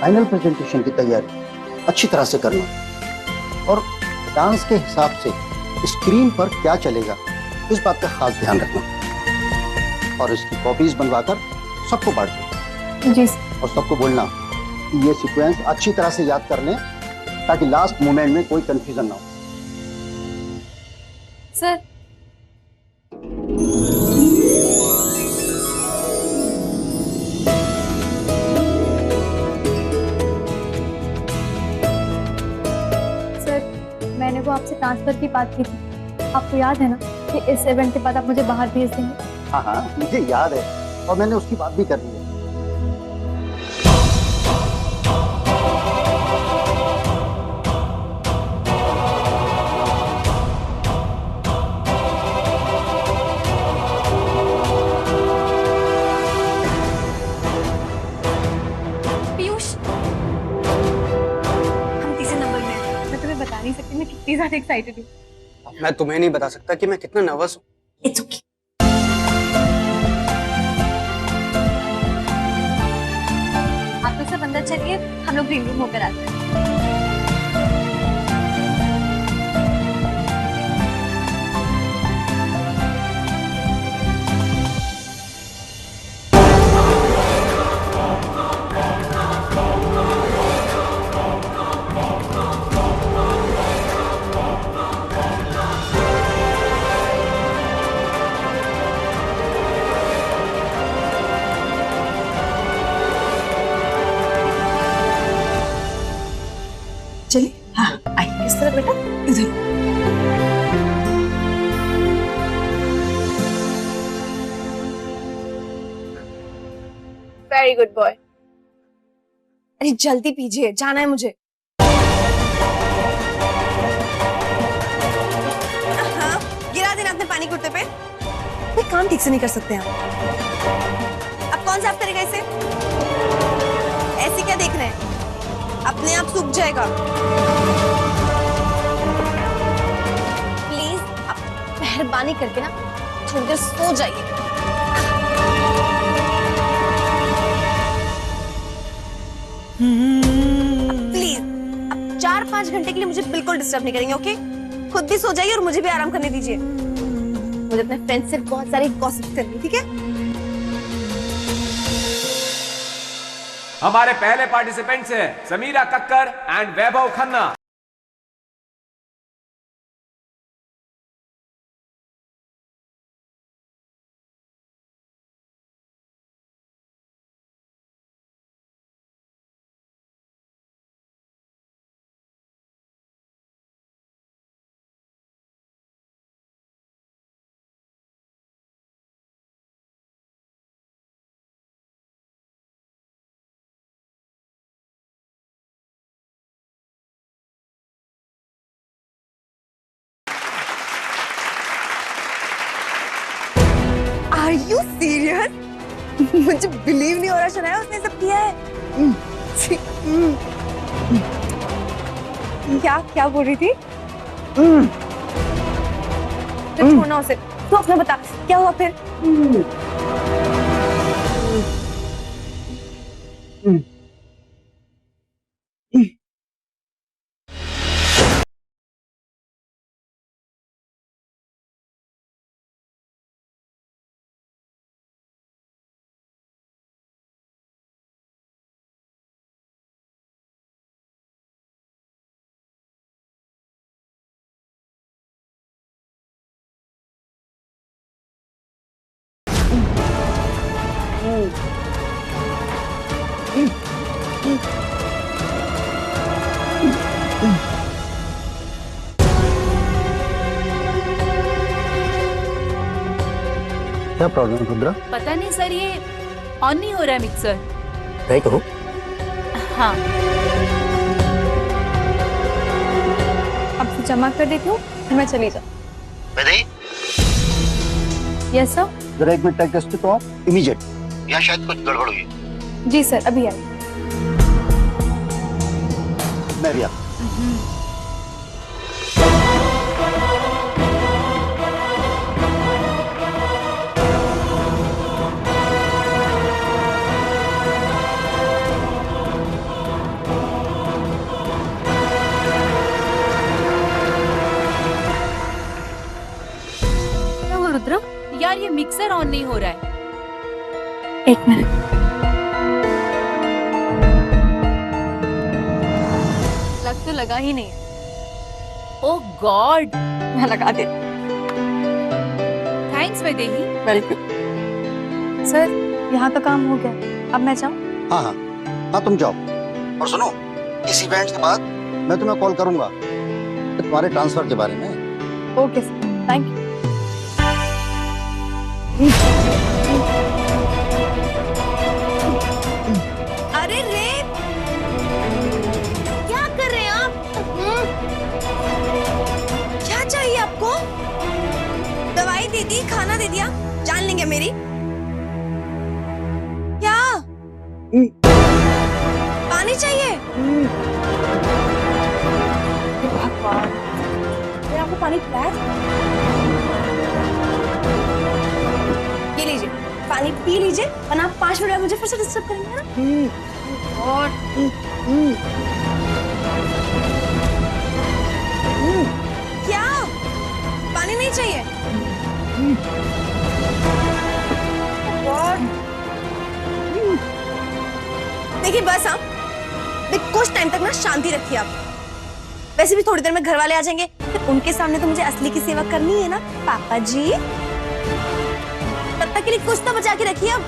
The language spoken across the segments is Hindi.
फाइनल प्रेजेंटेशन की तैयारी अच्छी तरह से करना और डांस के हिसाब से स्क्रीन पर क्या चलेगा इस बात का खास ध्यान रखना और इसकी कॉपीज बनवाकर सबको बांट देना। जी और सबको बोलना कि ये सीक्वेंस अच्छी तरह से याद कर लें ताकि लास्ट मोमेंट में कोई कंफ्यूजन ना हो। सर। सर, मैंने वो आपसे ट्रांसफर की बात की थी, आपको याद है ना कि इस इवेंट के बाद आप मुझे बाहर भेज देंगे? हाँ हाँ, मुझे याद है और मैंने उसकी बात भी कर ली है। नहीं सकती मैं कितनी ज्यादा एक्साइटेड हूँ। मैं तुम्हें नहीं बता सकता कि मैं कितना नर्वस हूँ। It's okay. आप लोग सब अंदर चलिए, हम लोग ग्रीन रूम होकर आते हैं। चलिए, हाँ आइए। किस तरह बेटा? इधर। Very good boy. अरे जल्दी पीजिए, जाना है मुझे। हाँ, गिरा देना अपने पानी कुर्ते पे। कोई काम ठीक से नहीं कर सकते आप। अब कौन साफ करेगा इसे? ऐसे क्या देख रहे हैं? अपने आप सूख जाएगा। प्लीज आप मेहरबानी करके ना थोड़ी देर सो जाइए। प्लीज अब 4-5 घंटे के लिए मुझे बिल्कुल डिस्टर्ब नहीं करेंगे, ओके? खुद भी सो जाइए और मुझे भी आराम करने दीजिए। मुझे अपने फ्रेंड से बहुत सारी गॉसिप करनी, ठीक है? हमारे पहले पार्टिसिपेंट्स हैं Samira Kakkar and Vaibhav Khanna. Are you serious? मुझे बिलीव नहीं हो रहा शनाया उसने सब किया है। क्या क्या बोल रही थी? तो छोड़ना उसे, तू अपना बता क्या हुआ फिर? क्या प्रॉब्लम है रुद्रा? पता नहीं सर, ये ऑन नहीं हो रहा है मिक्सर। ट्राई करो। हाँ, अब से जमा कर देती हूँ, फिर मैं चली जाऊँ। Yes sir. जरा एक मिनट टेस्ट तो आप इमीडिएट। या शायद कुछ गड़बड़ हुई। जी सर, अभी आई। मैं भी आ। रुद्र? यार ये मिक्सर ऑन नहीं हो रहा है। एक मिनट। लग तो लगा ही नहीं। ओह गॉड, मैं लगा दे। थैंक्स वैदेही। वेलकम। सर, यहाँ का काम हो गया, अब मैं जाऊँ? हाँ हाँ हाँ, तुम जाओ। और सुनो, इस इवेंट के बाद मैं तुम्हें कॉल करूंगा तुम्हारे ट्रांसफर के बारे में। Okay sir, thank you. अरे रे, क्या कर रहे हैं आप? क्या चाहिए आपको? दवाई दे दी, खाना दे दिया, जान लेंगे मेरी? क्या पानी चाहिए? मैं आपको पानी पिलाया था? ये लीजिए, पानी पी लीजिए, वरना आप 5 मिनट में मुझे फिर से डिस्टर्ब करेंगे ना। और क्या पानी नहीं चाहिए? देखिए बस, आप कुछ टाइम तक ना शांति रखिए आप। वैसे भी थोड़ी देर में घर वाले आ जाएंगे, फिर उनके सामने तो मुझे असली की सेवा करनी है ना पापा जी। तब तक के लिए कुछ तो बचा के रखिए अब।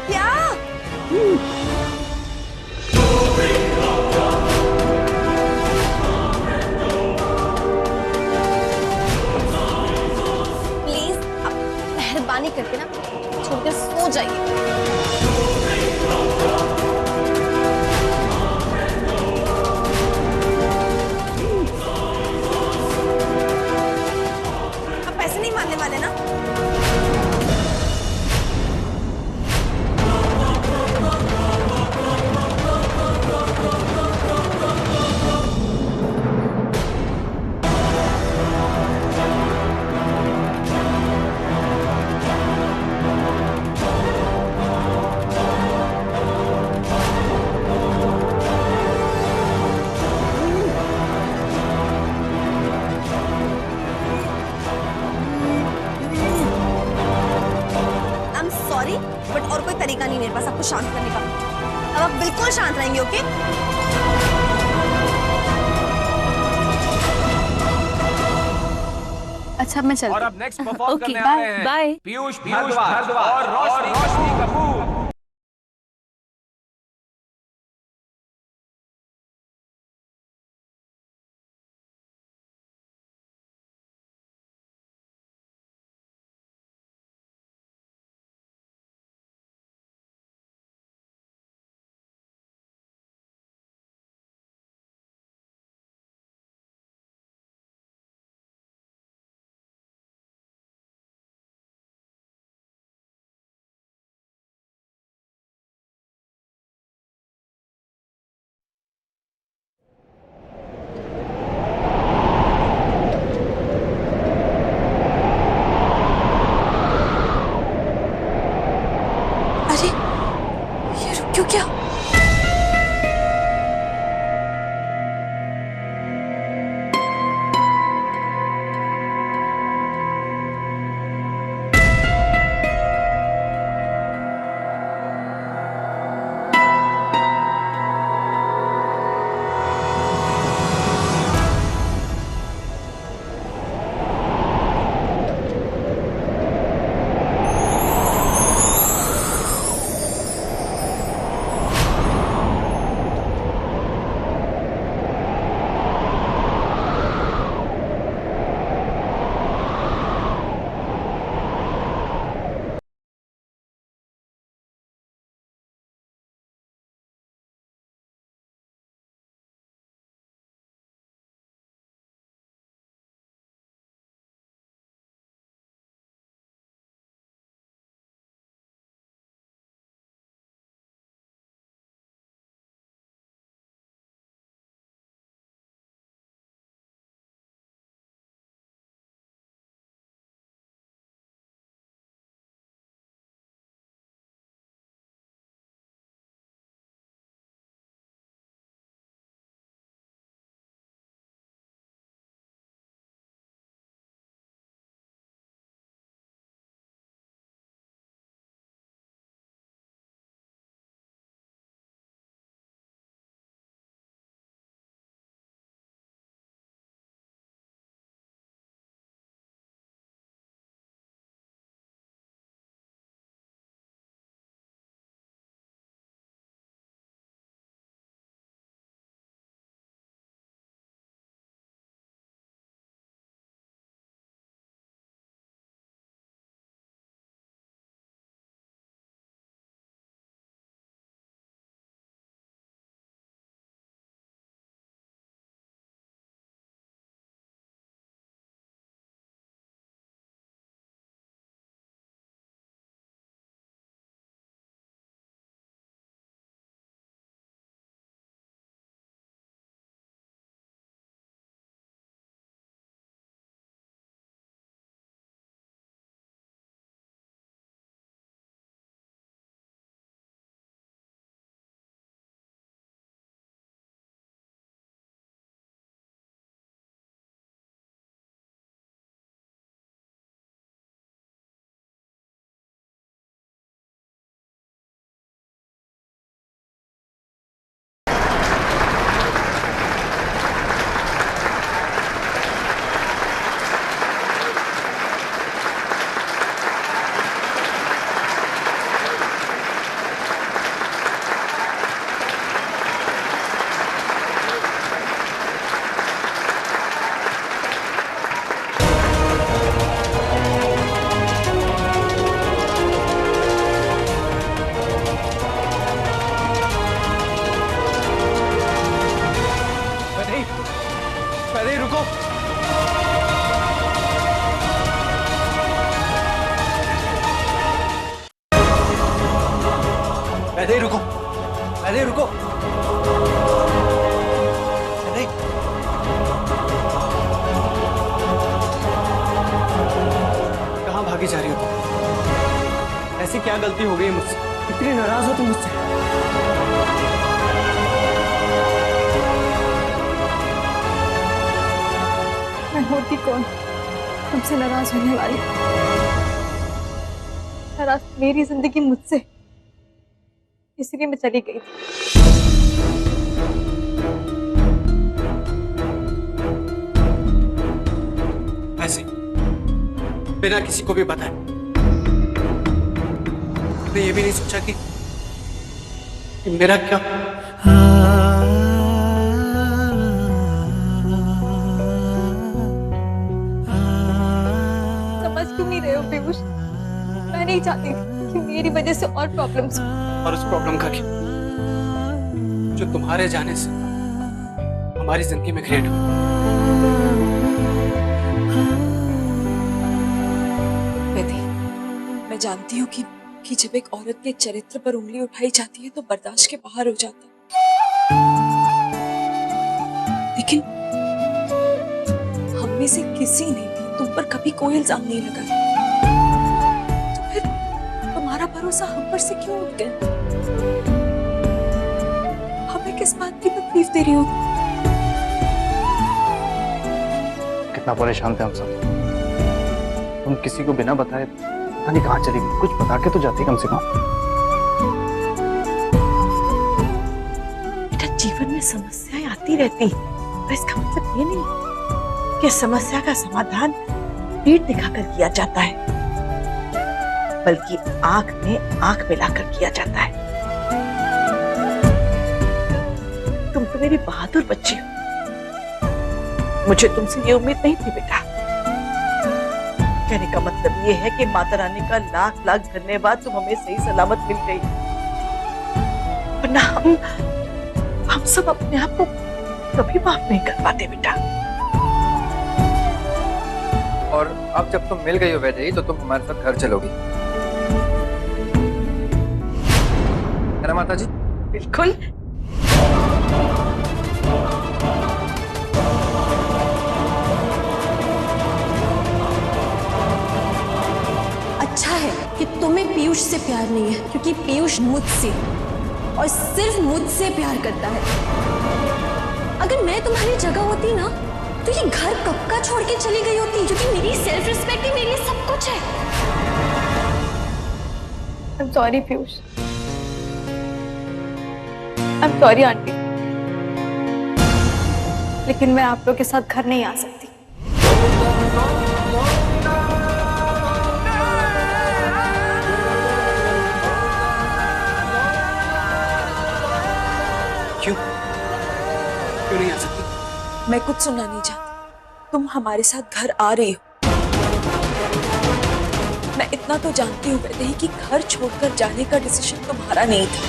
क्या प्लीज आप मेहरबानी करके ना छोड़ के सो जाइए। आप पैसे नहीं मानने वाले ना? I'm sorry, बट और कोई तरीका नहीं मेरे पास आपको शांत करने का। अब आप बिल्कुल शांत रहेंगे, ओके? अच्छा, मैं चलती और हूँ। अब नेक्स्ट परफॉर्म ओके, करने आ रहे हैं बाय। पीयूष भारद्वाज और रोशनी कपूर। भागी जा रही हो तुम? ऐसी क्या गलती हो गई है मुझसे? इतनी नाराज हो तुम मुझसे? मैं होती कौन तुमसे नाराज होने वाली? नाराज मेरी जिंदगी मुझसे, इसलिए मैं चली गई थी। ऐसे बिना किसी को भी बताए मैं ये भी नहीं सोचा कि मेरा क्या समझ क्यों नहीं रहे हो पीयूष? मैं नहीं चाहती कि मेरी वजह से और प्रॉब्लम्स हो। और उस प्रॉब्लम का क्या जो तुम्हारे जाने से हमारी जिंदगी में क्रिएट हुआ। वेदी, मैं जानती हूँ कि जब एक औरत के चरित्र पर उंगली उठाई जाती है तो बर्दाश्त के बाहर हो जाता है, लेकिन हम में से किसी ने भी तुम पर कभी कोई इल्जाम नहीं लगाया, तो फिर तुम्हारा भरोसा हम पर से क्यों उठ गया? हमें किस बात की तकलीफ दे रही हो? कितना परेशान थे हम सब। तुम किसी को बिना बताए पता नहीं कहाँ चली गई। कुछ बता के तो जाती कम से कम। बेटा, जीवन में समस्याएं आती रहती, तो इसका मतलब ये नहीं कि समस्या का समाधान पीठ दिखाकर किया जाता है, बल्कि आंख में आंख मिलाकर किया जाता है। तुम तो मेरी बहादुर बच्ची हो, मुझे तुमसे ये उम्मीद नहीं थी बेटा। कहने का मतलब ये है कि माता रानी का लाख लाख धन्यवाद, तुम हमें सही सलामत मिल गई, वरना हम सब अपने आप को कभी माफ नहीं कर पाते बेटा। और अब जब तुम मिल गई हो वैदेही, तो तुम हमारे साथ घर चलोगी, है ना माता जी? बिल्कुल। अच्छा है कि तुम्हें पीयूष से प्यार नहीं है, क्योंकि पीयूष मुझसे और सिर्फ मुझसे प्यार करता है। अगर मैं तुम्हारी जगह होती ना, तो ये घर कब का छोड़ के चली गई होती, क्योंकि मेरी सेल्फ रिस्पेक्ट ही मेरे लिए सब कुछ है। I am sorry Piyush, I am sorry aunty, लेकिन मैं आप लोग के साथ घर नहीं आ सकती। क्यों क्यों नहीं आ सकती? मैं कुछ सुनना नहीं चाहती। तुम हमारे साथ घर आ रही हो। मैं इतना तो जानती हूँ वैदेही कि घर छोड़कर जाने का डिसीजन तुम्हारा नहीं था,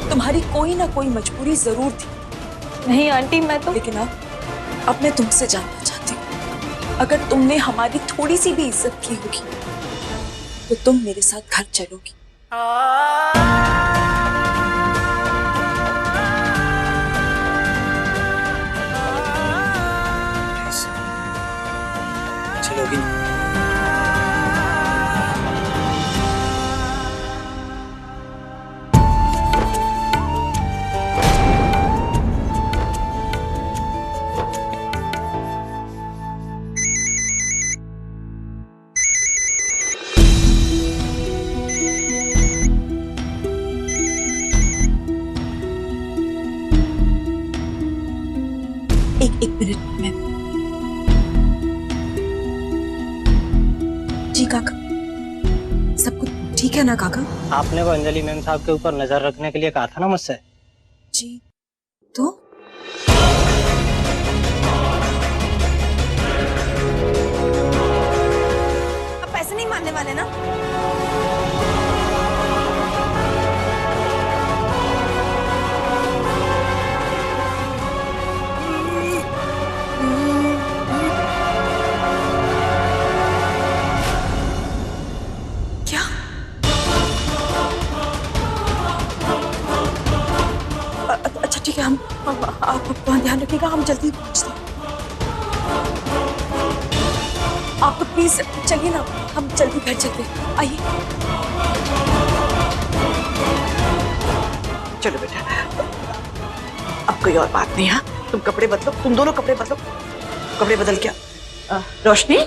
तुम्हारी कोई ना कोई मजबूरी जरूर थी। नहीं आंटी, मैं तो लेकिन अब मैं तुमसे जानना चाहती हूँ, अगर तुमने हमारी थोड़ी सी भी इज्जत की होगी तो तुम मेरे साथ घर चलोगी। चलोगी ना? एक मिनट में। जी काका, सब कुछ ठीक है ना काका? आपने वो अंजलि मैम साहब के ऊपर नजर रखने के लिए कहा था ना मुझसे। जी, तो आप पैसे नहीं मानने वाले ना? क्या? अच्छा ठीक है, आप अपना ध्यान रखिएगा, हम जल्दी पहुंचते हैं। आप तो प्लीज चलिए ना, हम जल्दी घर चलते हैं। आइए। चलो बेटा, अब कोई और बात नहीं। हाँ, तुम कपड़े बदलो, तुम दोनों कपड़े बदलो। कपड़े बदल क्या? रोशनी,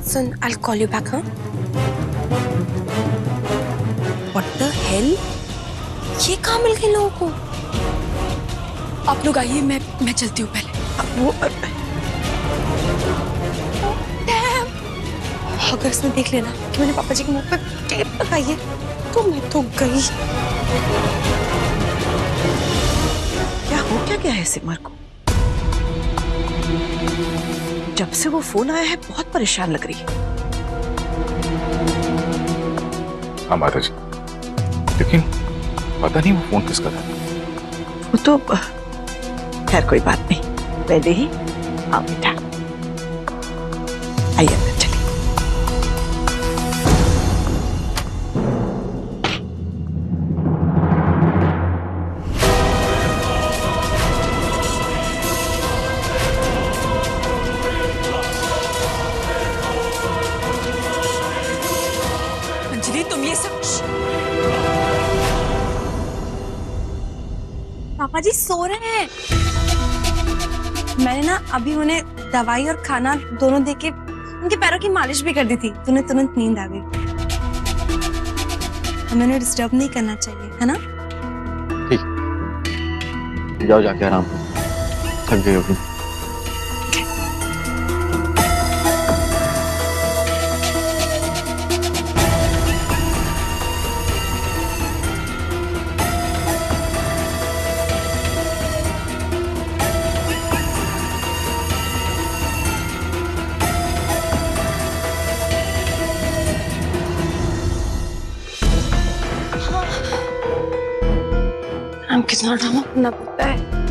Son, I'll call you back, huh? What the hell? ये कहाँ मिल गए लोगों को? आप लोग आइए, मैं चलती हूँ पहले। वो अगर इसने देख लेना कि मैंने पापा जी के मुंह पे टेप लगाई है तो मैं तो गई। क्या हो क्या गया है सिमर को? जब से वो फोन आया है बहुत परेशान लग रही है। हाँ माता जी, लेकिन पता नहीं वो फोन किसका था। वो तो खैर कोई बात नहीं, पहले ही आओ बेटा, आइए अंदर चलिए। अंजलि, तुम ये सब पापा जी सो रहे हैं। मैंने ना अभी उन्हें दवाई और खाना दोनों देके उनके पैरों की मालिश भी कर दी थी, तो उन्हें तुरंत नींद आ गई। हमें उन्हें डिस्टर्ब नहीं करना चाहिए, है ना? ठीक, जाओ जाके आराम करो, थक गई होगी। हम कितना ड्रामा करना पड़ता है।